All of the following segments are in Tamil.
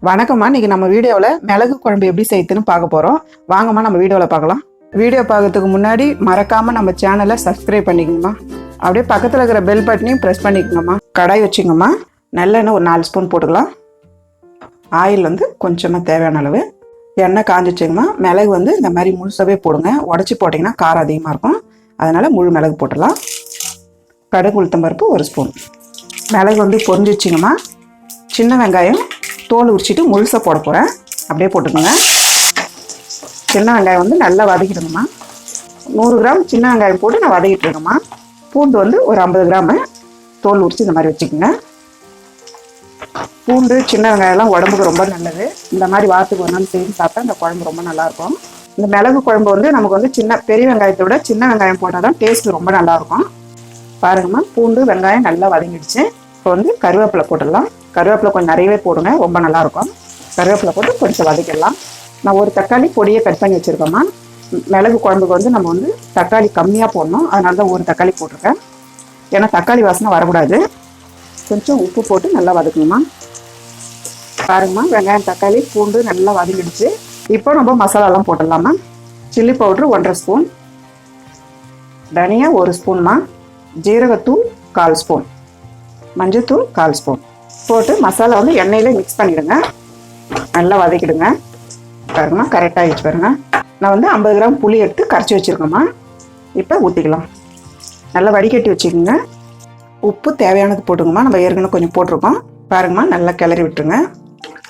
வணக்கம்மா. இன்னைக்கு நம்ம வீடியோவில் மிளகு குழம்பு எப்படி செய்யுதுன்னு பார்க்க போகிறோம். வாங்கம்மா நம்ம வீடியோவில் பார்க்கலாம். வீடியோ பார்க்கறதுக்கு முன்னாடி மறக்காமல் நம்ம சேனலை சப்ஸ்கிரைப் பண்ணிக்கோங்கம்மா. அப்படியே பக்கத்தில் இருக்கிற பெல் பட்டனையும் ப்ரெஸ் பண்ணிக்கோங்கம்மா. கடாய் வச்சுங்கம்மா. நல்லெண்ணெய் ஒரு 4 ஸ்பூன் போட்டுக்கலாம். ஆயில் கொஞ்சமாக தேவையான அளவு. எண்ணெய் காஞ்சிச்சுங்கம்மா. மிளகு இந்த மாதிரி முழுசாகவே போடுங்க. உடச்சி போட்டிங்கன்னா காரம் அதிகமாக இருக்கும். அதனால் முழு மிளகு போட்டுடலாம். கடுகு உளுத்தம்பருப்பு 1 ஸ்பூன். மிளகு பொரிஞ்சிச்சிங்கம்மா. சின்ன வெங்காயம் தோல் உரிச்சிட்டு முழுசாக போட போகிறேன். அப்படியே போட்டுக்கோங்க. சின்ன வெங்காயம் நல்லா வதக்கிடுங்கம்மா. 100 கிராம் சின்ன வெங்காயம் போட்டு நான் வதக்கிட்டு இருக்கேம்மா. பூண்டு ஒரு 50 கிராமு தோல் உரிச்சு இந்த மாதிரி வச்சுக்கோங்க. பூண்டு சின்ன வெங்காயம்லாம் உடம்புக்கு ரொம்ப நல்லது. இந்த மாதிரி வாரத்துக்கு ஒரு நாள் செய்து சாப்பிட்டா இந்த குழம்பு ரொம்ப நல்லாயிருக்கும். இந்த மிளகு குழம்பு நமக்கு பெரிய வெங்காயத்தை விட சின்ன வெங்காயம் போட்டால் தான் டேஸ்ட் ரொம்ப நல்லாயிருக்கும். பாருங்கம்மா, பூண்டு வெங்காயம் நல்லா வதங்கிடுச்சு. இப்போ கருவேப்பிலை போட்டுடலாம். கருவேப்பிலை கொஞ்சம் நிறையவே போடுங்க, ரொம்ப நல்லாயிருக்கும். கருவேப்பிலை போட்டு கொஞ்சம் வதக்கிடலாம். நான் ஒரு தக்காளி பொடியை கட் பண்ணி வச்சுருக்கேம்மா. மிளகு குழம்புக்கு நம்ம தக்காளி கம்மியாக போடணும். அதனால தான் ஒரு தக்காளி போட்டிருக்கேன். ஏன்னா தக்காளி வாசனை வரக்கூடாது. கொஞ்சம் உப்பு போட்டு நல்லா வதக்கணுமா. பாருங்கம்மா, வெங்காயம் தக்காளி பூண்டு நல்லா வதங்கிடுச்சு. இப்போ நம்ம மசாலாலாம் போட்டுடலாமா. சில்லி பவுட்ரு 1.5 ஸ்பூன், தனியா 1 ஸ்பூன்மா, ஜீரகத்தூள் 1/4 ஸ்பூன், மஞ்சத்தூள் 1/4 ஸ்பூன் போட்டு மசாலா எண்ணெயில மிக்ஸ் பண்ணிடுங்க. நல்லா வதக்கிடுங்க. பாருங்கம்மா, கரெக்டாக ஆகிடுச்சு பாருங்க. நான் 50 கிராம் புளி எடுத்து கரைச்சி வச்சுருக்கேம்மா. இப்போ ஊற்றிக்கலாம். நல்லா வடிகட்டி வச்சுக்கோங்க. உப்பு தேவையானது போட்டுங்கம்மா. நம்ம ஏற்கனவே கொஞ்சம் போட்டிருக்கோம். பாருங்கம்மா, நல்லா கிளறி விட்டுருங்க.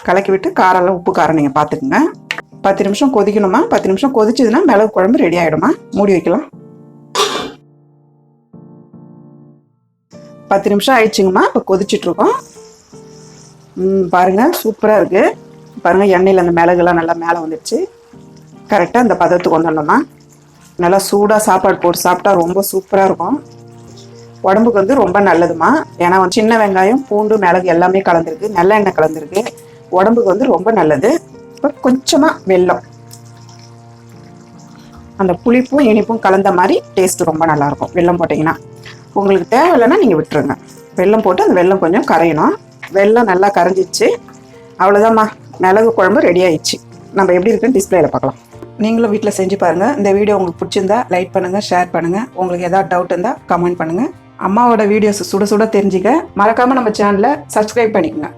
கலக்கி விட்டு காரெல்லாம் உப்பு காரம் நீங்கள் பார்த்துக்குங்க. 10 நிமிஷம் கொதிக்கணுமா. 10 நிமிஷம் கொதிச்சதுன்னா மிளகு குழம்பு ரெடி ஆகிடுமா. மூடி வைக்கலாம். 10 நிமிஷம் ஆயிடுச்சுங்கம்மா. இப்போ கொதிச்சிட்ருக்கோம். பாருங்கள், சூப்பராக இருக்குது. பாருங்கள், எண்ணெயில் அந்த மிளகுலாம் நல்லா மேலே வந்துடுச்சு. கரெக்டாக இந்த பதத்துக்கு வந்துடணும்மா. நல்லா சூடாக சாப்பாடு போட்டு சாப்பிட்டா ரொம்ப சூப்பராக இருக்கும். உடம்புக்கு ரொம்ப நல்லதுமா. ஏன்னா சின்ன வெங்காயம் பூண்டு மிளகு எல்லாமே கலந்துருக்கு, நல்லெண்ணெய் கலந்துருக்கு. உடம்புக்கு ரொம்ப நல்லது. இப்போ கொஞ்சமாக வெல்லம், அந்த புளிப்பும் இனிப்பும் கலந்த மாதிரி டேஸ்ட்டு ரொம்ப நல்லாயிருக்கும். வெல்லம் போட்டிங்கன்னா உங்களுக்கு தேவையில்லைன்னா நீங்கள் விட்டுருங்க. வெல்லம் போட்டு அந்த வெல்லம் கொஞ்சம் கரையணும். வெல்லம் நல்லா கரைஞ்சிச்சு. அவ்வளோதாம்மா, மிளகு குழம்பு ரெடி ஆயிடுச்சு. நம்ம எப்படி இருக்குன்னு டிஸ்பிளேல பார்க்கலாம். நீங்களும் வீட்டில் செஞ்சு பாருங்கள். இந்த வீடியோ உங்களுக்கு பிடிச்சிருந்தா லைக் பண்ணுங்கள், ஷேர் பண்ணுங்கள். உங்களுக்கு ஏதாவது டவுட் இருந்தால் கமெண்ட் பண்ணுங்கள். அம்மாவோட வீடியோஸ் சுட சுட தெரிஞ்சுக்க மறக்காமல் நம்ம சேனலை சப்ஸ்கிரைப் பண்ணிக்கோங்க.